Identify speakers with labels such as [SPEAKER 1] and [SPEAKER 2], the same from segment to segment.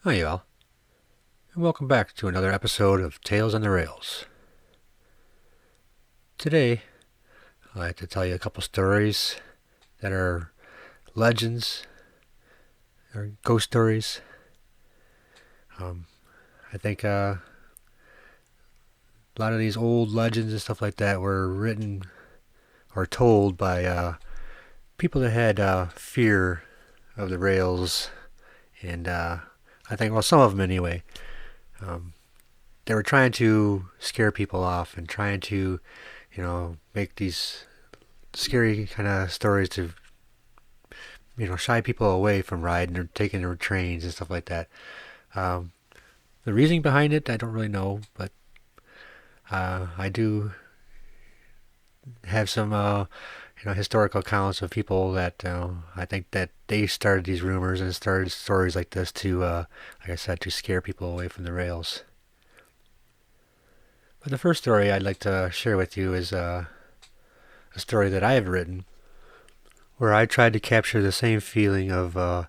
[SPEAKER 1] Hi, y'all, and welcome back to another episode of Tales on the Rails. Today, I'd like to tell you a couple stories that are legends or ghost stories. I think a lot of these old legends and stuff like that were written or told by people that had fear of the rails, and I think, well, some of them anyway. Um, they were trying to scare people off and trying to, make these scary kind of stories to, shy people away from riding or taking their trains and stuff like that. Um, the reasoning behind it, I don't really know, but I do have some, historical accounts of people that I think that they started these rumors and started stories like this to, like I said, to scare people away from the rails. But the first story I'd like to share with you is a story that I have written where I tried to capture the same feeling of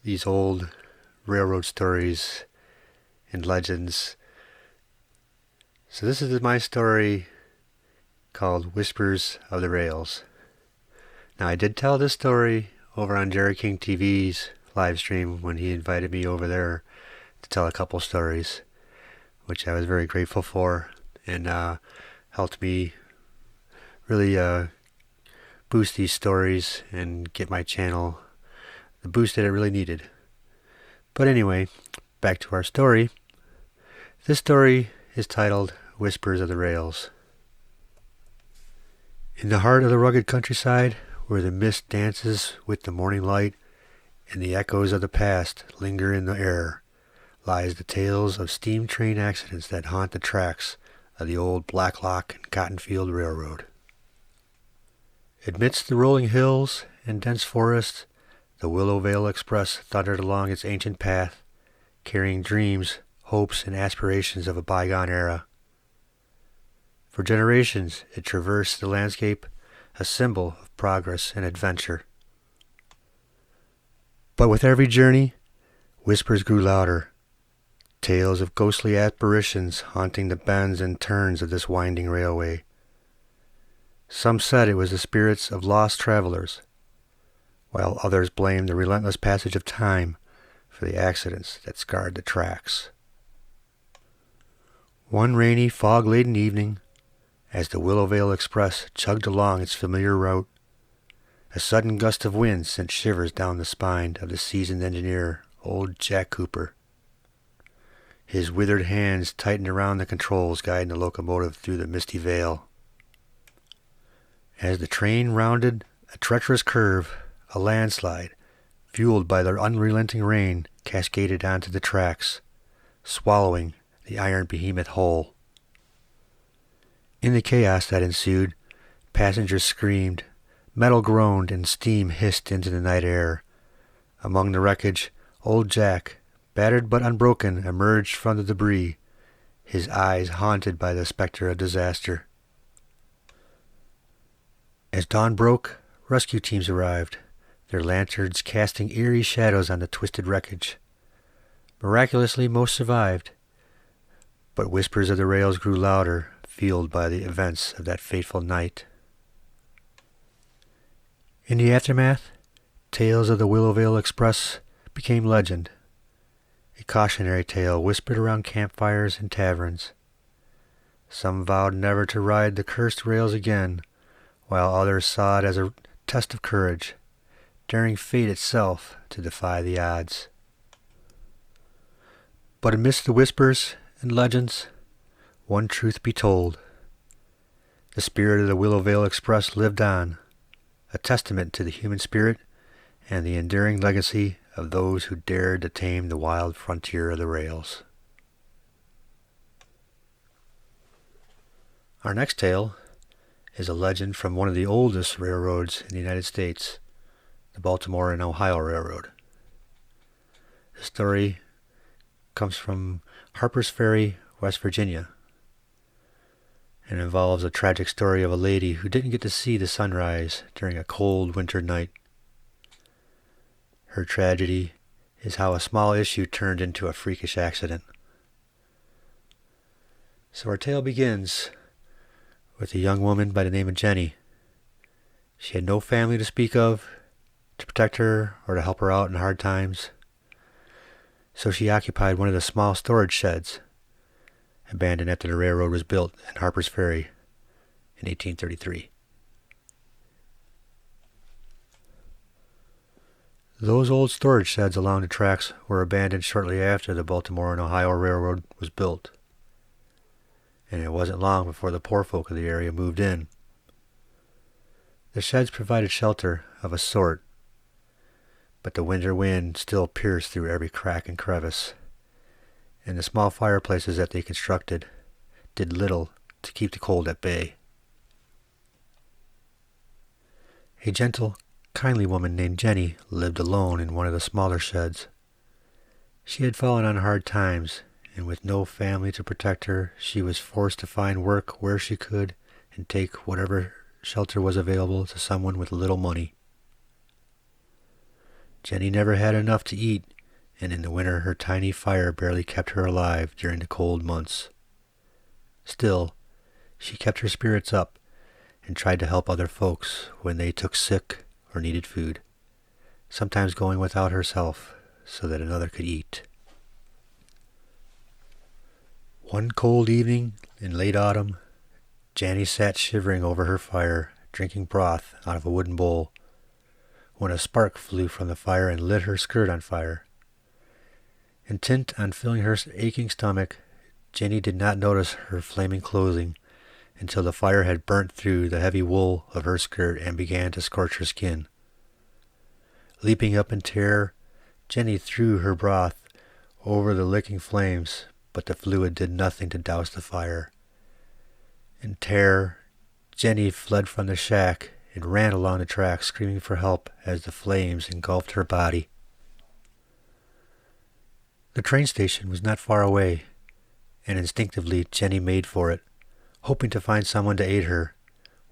[SPEAKER 1] these old railroad stories and legends. So this is my story called Whispers of the Rails. Now I did tell this story over on Jerry King TV's live stream when he invited me over there to tell a couple stories, which I was very grateful for, and helped me really boost these stories and get my channel the boost that it really needed. But anyway, back to our story. This story is titled Whispers of the Rails. In the heart of the rugged countryside, where the mist dances with the morning light and the echoes of the past linger in the air, lies the tales of steam train accidents that haunt the tracks of the old Blacklock and Cottonfield Railroad. Amidst the rolling hills and dense forests, the Willowvale Express thundered along its ancient path, carrying dreams, hopes, and aspirations of a bygone era. For generations, it traversed the landscape, a symbol of progress and adventure. But with every journey, whispers grew louder, tales of ghostly apparitions haunting the bends and turns of this winding railway. Some said it was the spirits of lost travelers, while others blamed the relentless passage of time for the accidents that scarred the tracks. One rainy, fog-laden evening, as the Willowvale Express chugged along its familiar route, a sudden gust of wind sent shivers down the spine of the seasoned engineer, old Jack Cooper. His withered hands tightened around the controls guiding the locomotive through the misty veil. As the train rounded a treacherous curve, a landslide, fueled by the unrelenting rain, cascaded onto the tracks, swallowing the iron behemoth whole. In the chaos that ensued, passengers screamed, metal groaned, and steam hissed into the night air. Among the wreckage, old Jack, battered but unbroken, emerged from the debris, his eyes haunted by the specter of disaster. As dawn broke, rescue teams arrived, their lanterns casting eerie shadows on the twisted wreckage. Miraculously, most survived, but whispers of the rails grew louder, fueled by the events of that fateful night. In the aftermath, tales of the Willowvale Express became legend, a cautionary tale whispered around campfires and taverns. Some vowed never to ride the cursed rails again, while others saw it as a test of courage, daring fate itself to defy the odds. But amidst the whispers and legends, one truth be told. The spirit of the Willowvale Express lived on, a testament to the human spirit and the enduring legacy of those who dared to tame the wild frontier of the rails. Our next tale is a legend from one of the oldest railroads in the United States, the Baltimore and Ohio Railroad. The story comes from Harper's Ferry, West Virginia, and involves a tragic story of a lady who didn't get to see the sunrise during a cold winter night. Her tragedy is how a small issue turned into a freakish accident. So our tale begins with a young woman by the name of Jenny. She had no family to speak of, to protect her or to help her out in hard times. So she occupied one of the small storage sheds, abandoned after the railroad was built in Harper's Ferry in 1833. Those old storage sheds along the tracks were abandoned shortly after the Baltimore and Ohio Railroad was built, and it wasn't long before the poor folk of the area moved in. The sheds provided shelter of a sort, but the winter wind still pierced through every crack and crevice, and the small fireplaces that they constructed did little to keep the cold at bay. A gentle, kindly woman named Jenny lived alone in one of the smaller sheds. She had fallen on hard times, and with no family to protect her, she was forced to find work where she could and take whatever shelter was available to someone with little money. Jenny never had enough to eat, and in the winter her tiny fire barely kept her alive during the cold months. Still, she kept her spirits up and tried to help other folks when they took sick or needed food, sometimes going without herself so that another could eat. One cold evening in late autumn, Jenny sat shivering over her fire, drinking broth out of a wooden bowl, when a spark flew from the fire and lit her skirt on fire. Intent on filling her aching stomach, Jenny did not notice her flaming clothing until the fire had burnt through the heavy wool of her skirt and began to scorch her skin. Leaping up in terror, Jenny threw her broth over the licking flames, but the fluid did nothing to douse the fire. In terror, Jenny fled from the shack and ran along the track, screaming for help as the flames engulfed her body. The train station was not far away, and instinctively Jenny made for it, hoping to find someone to aid her.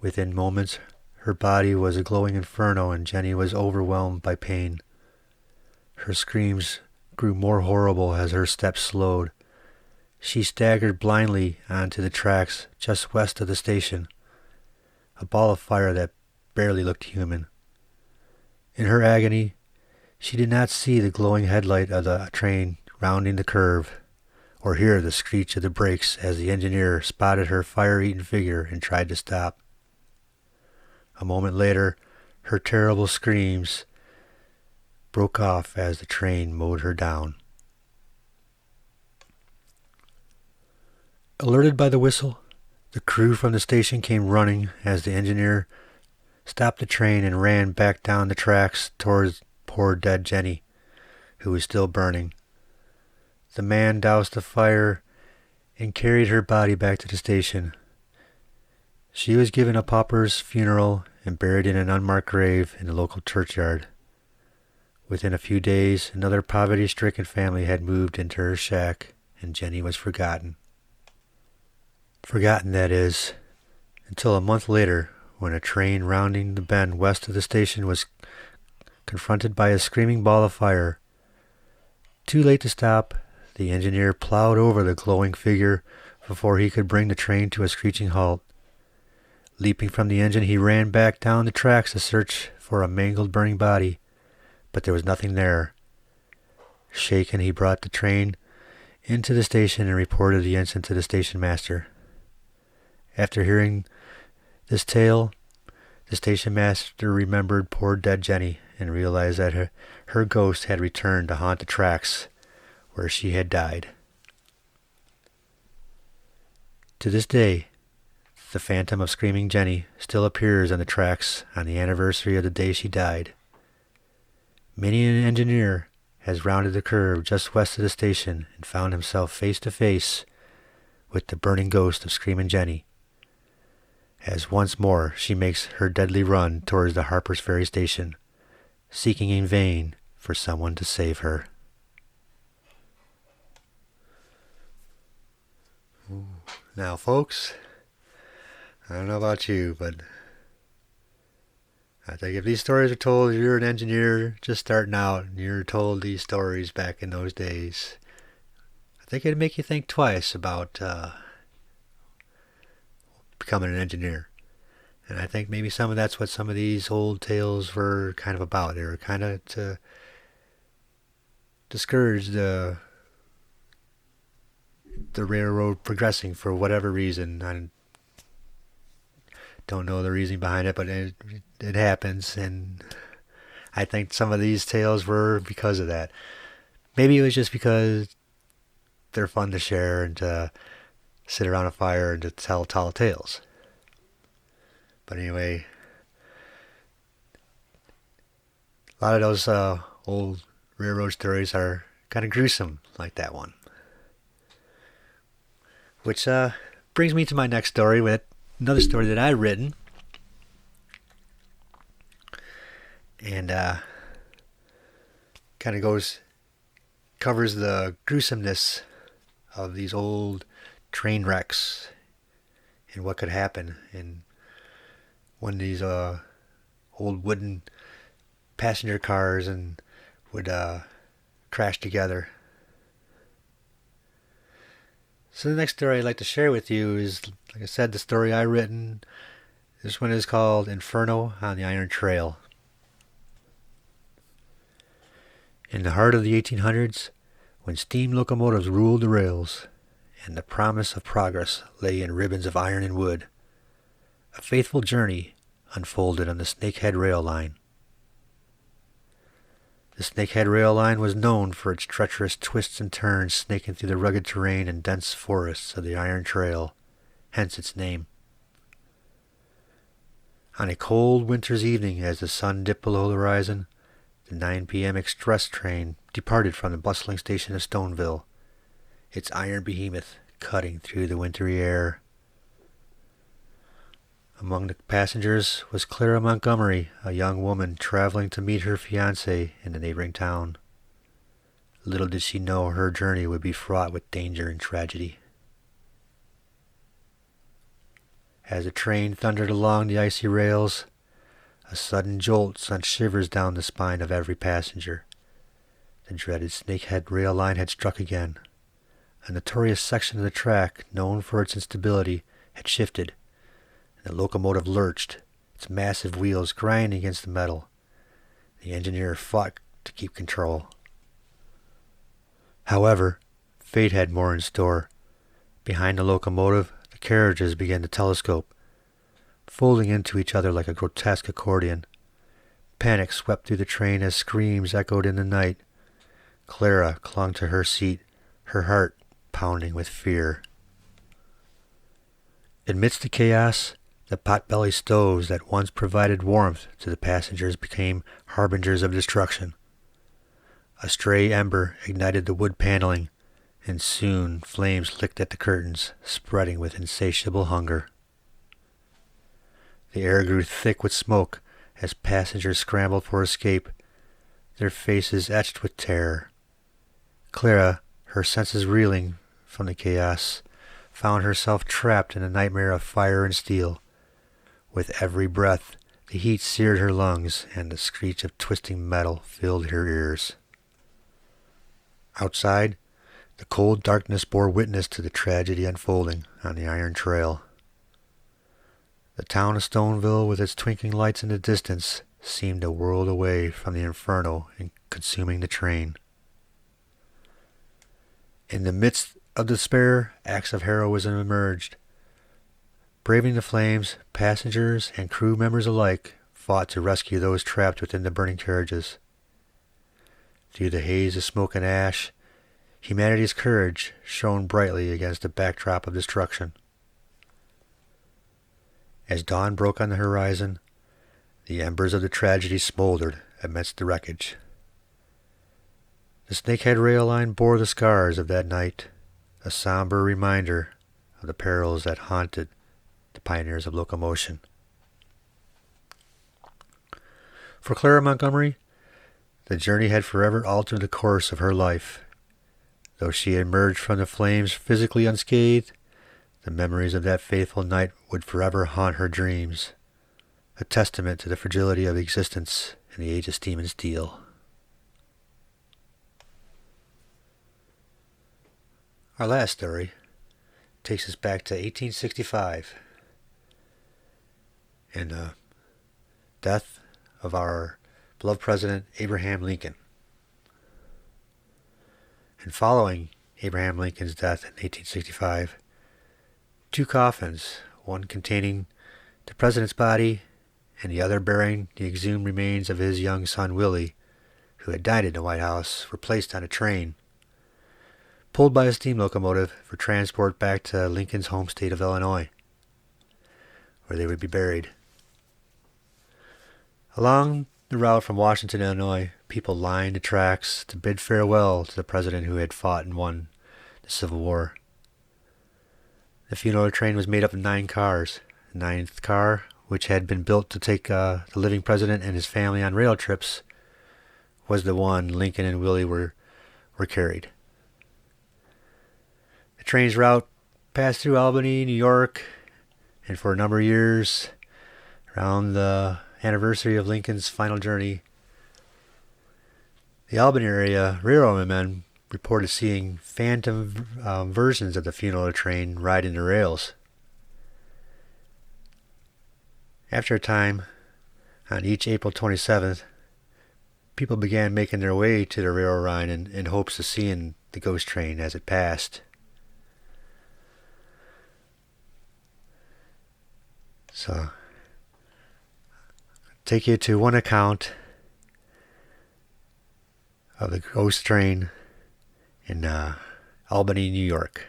[SPEAKER 1] Within moments, her body was a glowing inferno, and Jenny was overwhelmed by pain. Her screams grew more horrible as her steps slowed. She staggered blindly onto the tracks just west of the station, a ball of fire that barely looked human. In her agony, she did not see the glowing headlight of the train rounding the curve, or hear the screech of the brakes as the engineer spotted her fire-eaten figure and tried to stop. A moment later, her terrible screams broke off as the train mowed her down. Alerted by the whistle, the crew from the station came running as the engineer stopped the train and ran back down the tracks towards poor dead Jenny, who was still burning. The man doused the fire and carried her body back to the station. She was given a pauper's funeral and buried in an unmarked grave in the local churchyard. Within a few days, another poverty-stricken family had moved into her shack, and Jenny was forgotten. Forgotten, that is, until a month later, when a train rounding the bend west of the station was confronted by a screaming ball of fire. Too late to stop, the engineer plowed over the glowing figure before he could bring the train to a screeching halt. Leaping from the engine, he ran back down the tracks to search for a mangled, burning body, but there was nothing there. Shaken, he brought the train into the station and reported the incident to the station master. After hearing this tale, the station master remembered poor dead Jenny and realized that her ghost had returned to haunt the tracks where she had died. To this day, the phantom of Screaming Jenny still appears on the tracks on the anniversary of the day she died. Many an engineer has rounded the curve just west of the station and found himself face to face with the burning ghost of Screaming Jenny, as once more she makes her deadly run towards the Harper's Ferry station, seeking in vain for someone to save her. Now, folks, I don't know about you, but I think if these stories are told, you're an engineer just starting out, and you're told these stories back in those days, I think it'd make you think twice about becoming an engineer. And I think maybe some of that's what some of these old tales were kind of about. They were kind of to discourage the railroad progressing for whatever reason. I don't know the reason behind it, but it happens, and I think some of these tales were because of that. Maybe it was just because they're fun to share and to sit around a fire and to tell tall tales. But anyway, a lot of those old railroad stories are kind of gruesome, like that one. Which brings me to my next story, with another story that I've written. And kind of covers the gruesomeness of these old train wrecks and what could happen and when these old wooden passenger cars and would crash together. So the next story I'd like to share with you is, like I said, the story I written. This one is called Inferno on the Iron Trail. In the heart of the 1800s, when steam locomotives ruled the rails, and the promise of progress lay in ribbons of iron and wood, a faithful journey unfolded on the Snakehead Rail Line. The Snakehead Rail Line was known for its treacherous twists and turns snaking through the rugged terrain and dense forests of the Iron Trail, hence its name. On a cold winter's evening, as the sun dipped below the horizon, the 9 p.m. express train departed from the bustling station of Stoneville, its iron behemoth cutting through the wintry air. Among the passengers was Clara Montgomery, a young woman traveling to meet her fiancé in the neighboring town. Little did she know her journey would be fraught with danger and tragedy. As the train thundered along the icy rails, a sudden jolt sent shivers down the spine of every passenger. The dreaded Snakehead rail line had struck again. A notorious section of the track, known for its instability, had shifted, and the locomotive lurched, its massive wheels grinding against the metal. The engineer fought to keep control. However, fate had more in store. Behind the locomotive, the carriages began to telescope, folding into each other like a grotesque accordion. Panic swept through the train as screams echoed in the night. Clara clung to her seat, her heart pounding with fear. Amidst the chaos, the pot-bellied stoves that once provided warmth to the passengers became harbingers of destruction. A stray ember ignited the wood paneling, and soon flames licked at the curtains, spreading with insatiable hunger. The air grew thick with smoke as passengers scrambled for escape, their faces etched with terror. Clara, her senses reeling from the chaos, found herself trapped in a nightmare of fire and steel. With every breath, the heat seared her lungs, and the screech of twisting metal filled her ears. Outside, the cold darkness bore witness to the tragedy unfolding on the Iron Trail. The town of Stoneville, with its twinkling lights in the distance, seemed a world away from the inferno consuming the train. In the midst of despair, acts of heroism emerged. Braving the flames, passengers and crew members alike fought to rescue those trapped within the burning carriages. Through the haze of smoke and ash, humanity's courage shone brightly against a backdrop of destruction. As dawn broke on the horizon, the embers of the tragedy smoldered amidst the wreckage. The Snakehead rail line bore the scars of that night, a somber reminder of the perils that haunted the pioneers of locomotion. For Clara Montgomery, the journey had forever altered the course of her life. Though she emerged from the flames physically unscathed, the memories of that fateful night would forever haunt her dreams. a testament to the fragility of existence in the age of steam and steel. Our last story takes us back to 1865 and the death of our beloved President Abraham Lincoln. And following Abraham Lincoln's death in 1865, two coffins, one containing the president's body and the other bearing the exhumed remains of his young son Willie, who had died in the White House, were placed on a train pulled by a steam locomotive for transport back to Lincoln's home state of Illinois, where they would be buried. Along the route from Washington, Illinois, people lined the tracks to bid farewell to the president who had fought and won the Civil War. The funeral train was made up of 9 cars. The 9th car, which had been built to take the living president and his family on rail trips, was the one Lincoln and Willie were carried. The train's route passed through Albany, New York, and for a number of years, around the anniversary of Lincoln's final journey, the Albany area railroadmen reported seeing phantom versions of the funeral train riding the rails. After a time, on each April 27th, people began making their way to the railroad line in hopes of seeing the ghost train as it passed. So, take you to one account of the ghost train in Albany, New York.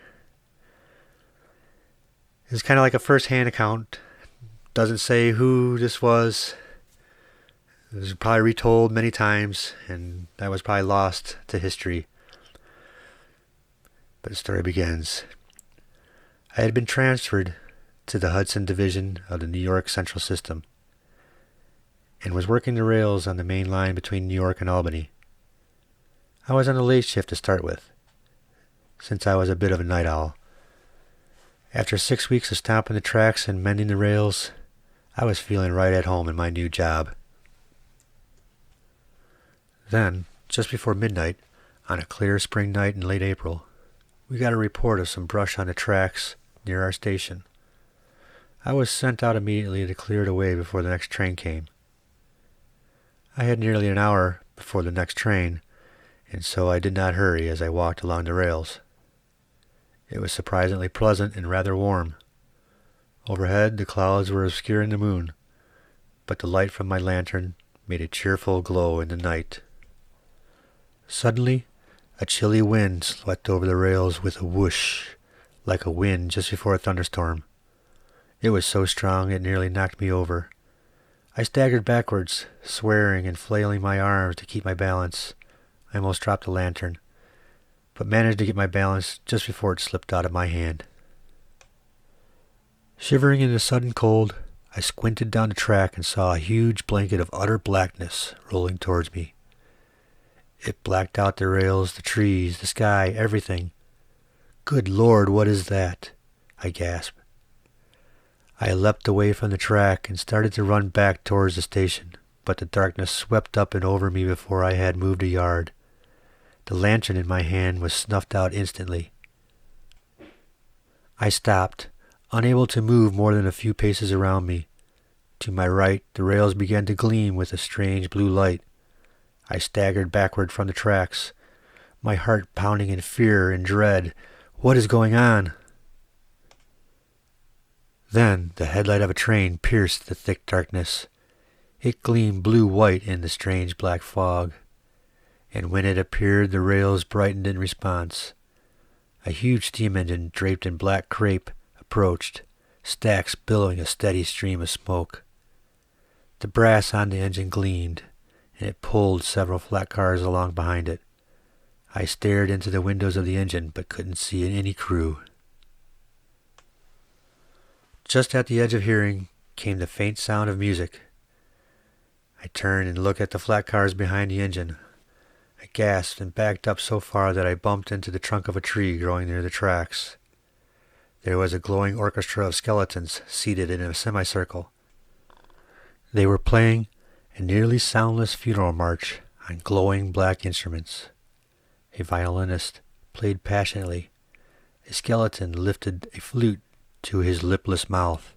[SPEAKER 1] It's kind of like a first-hand account. Doesn't say who this was. It was probably retold many times, and that was probably lost to history. But the story begins. I had been transferred to the Hudson Division of the New York Central System, and was working the rails on the main line between New York and Albany. I was on the late shift to start with, since I was a bit of a night owl. After 6 weeks of stomping the tracks and mending the rails, I was feeling right at home in my new job. Then, just before midnight, on a clear spring night in late April, we got a report of some brush on the tracks near our station. I was sent out immediately to clear it away before the next train came. I had nearly an hour before the next train, and so I did not hurry as I walked along the rails. It was surprisingly pleasant and rather warm. Overhead, the clouds were obscuring the moon, but the light from my lantern made a cheerful glow in the night. Suddenly, a chilly wind swept over the rails with a whoosh, like a wind just before a thunderstorm. It was so strong it nearly knocked me over. I staggered backwards, swearing and flailing my arms to keep my balance. I almost dropped the lantern, but managed to get my balance just before it slipped out of my hand. Shivering in the sudden cold, I squinted down the track and saw a huge blanket of utter blackness rolling towards me. It blacked out the rails, the trees, the sky, everything. "Good Lord, what is that?" I gasped. I leapt away from the track and started to run back towards the station, but the darkness swept up and over me before I had moved a yard. The lantern in my hand was snuffed out instantly. I stopped, unable to move more than a few paces around me. To my right, the rails began to gleam with a strange blue light. I staggered backward from the tracks, my heart pounding in fear and dread. What is going on? Then the headlight of a train pierced the thick darkness. It gleamed blue-white in the strange black fog, and when it appeared the rails brightened in response. A huge steam engine draped in black crepe approached, stacks billowing a steady stream of smoke. The brass on the engine gleamed, and it pulled several flat cars along behind it. I stared into the windows of the engine, but couldn't see any crew. Just at the edge of hearing came the faint sound of music. I turned and looked at the flat cars behind the engine. I gasped and backed up so far that I bumped into the trunk of a tree growing near the tracks. There was a glowing orchestra of skeletons seated in a semicircle. They were playing a nearly soundless funeral march on glowing black instruments. A violinist played passionately. A skeleton lifted a flute to his lipless mouth.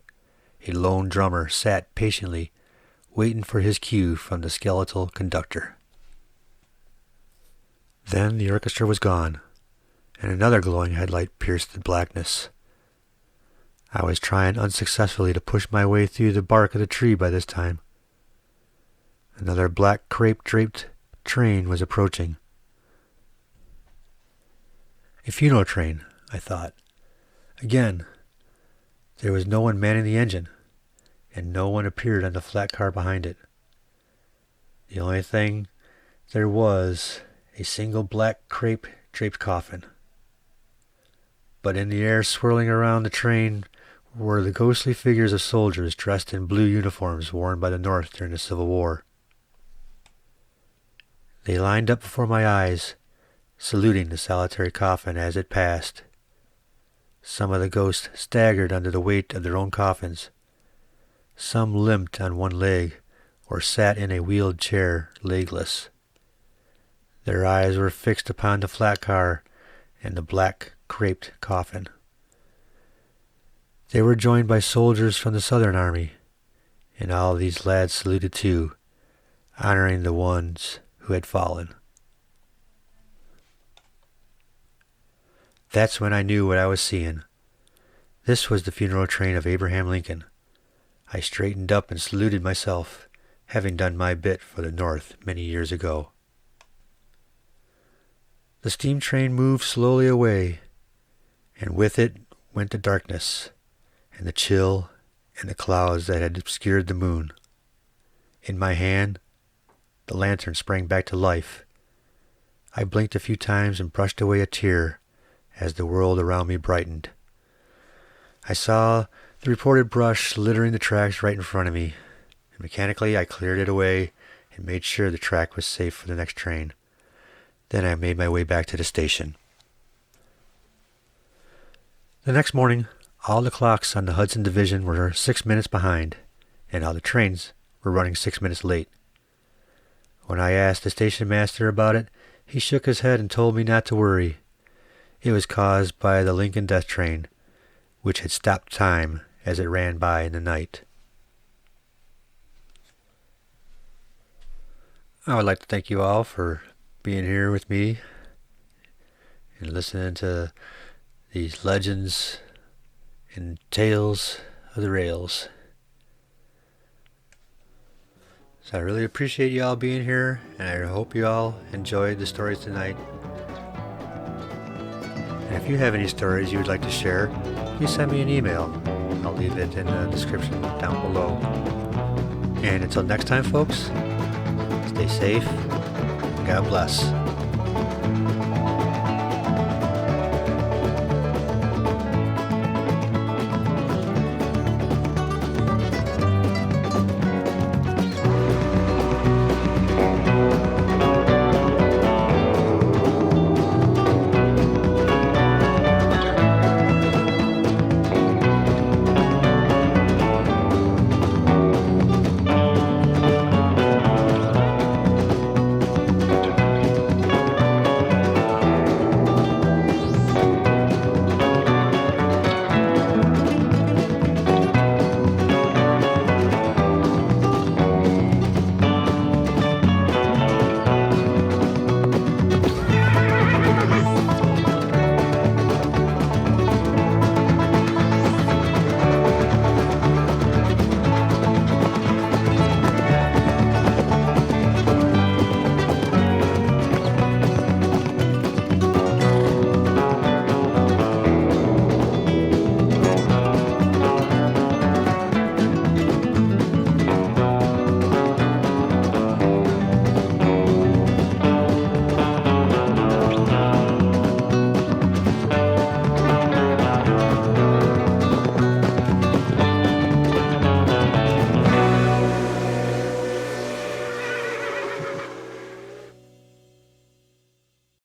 [SPEAKER 1] A lone drummer sat patiently, waiting for his cue from the skeletal conductor. Then the orchestra was gone, and another glowing headlight pierced the blackness. I was trying unsuccessfully to push my way through the bark of the tree by this time. Another black crepe-draped train was approaching. A funeral train, I thought. Again, there was no one manning the engine, and no one appeared on the flat car behind it. The only thing there was a single black crepe-draped coffin. But in the air swirling around the train were the ghostly figures of soldiers dressed in blue uniforms worn by the North during the Civil War. They lined up before my eyes, saluting the solitary coffin as it passed. Some of the ghosts staggered under the weight of their own coffins. Some limped on one leg or sat in a wheeled chair, legless. Their eyes were fixed upon the flat car and the black craped coffin. They were joined by soldiers from the Southern Army, and all these lads saluted too, honoring the ones who had fallen. That's when I knew what I was seeing. This was the funeral train of Abraham Lincoln. I straightened up and saluted myself, having done my bit for the North many years ago. The steam train moved slowly away, and with it went the darkness, and the chill, and the clouds that had obscured the moon. In my hand, the lantern sprang back to life. I blinked a few times and brushed away a tear as the world around me brightened. I saw the reported brush littering the tracks right in front of me, and mechanically I cleared it away and made sure the track was safe for the next train. Then I made my way back to the station. The next morning, all the clocks on the Hudson Division were 6 minutes behind, and all the trains were running 6 minutes late. When I asked the station master about it, he shook his head and told me not to worry. It was caused by the Lincoln Death Train, which had stopped time as it ran by in the night. I would like to thank you all for being here with me and listening to these legends and tales of the rails. So I really appreciate you all being here, and I hope you all enjoyed the stories tonight. And if you have any stories you would like to share, please send me an email. I'll leave it in the description down below. And until next time, folks, stay safe. God bless.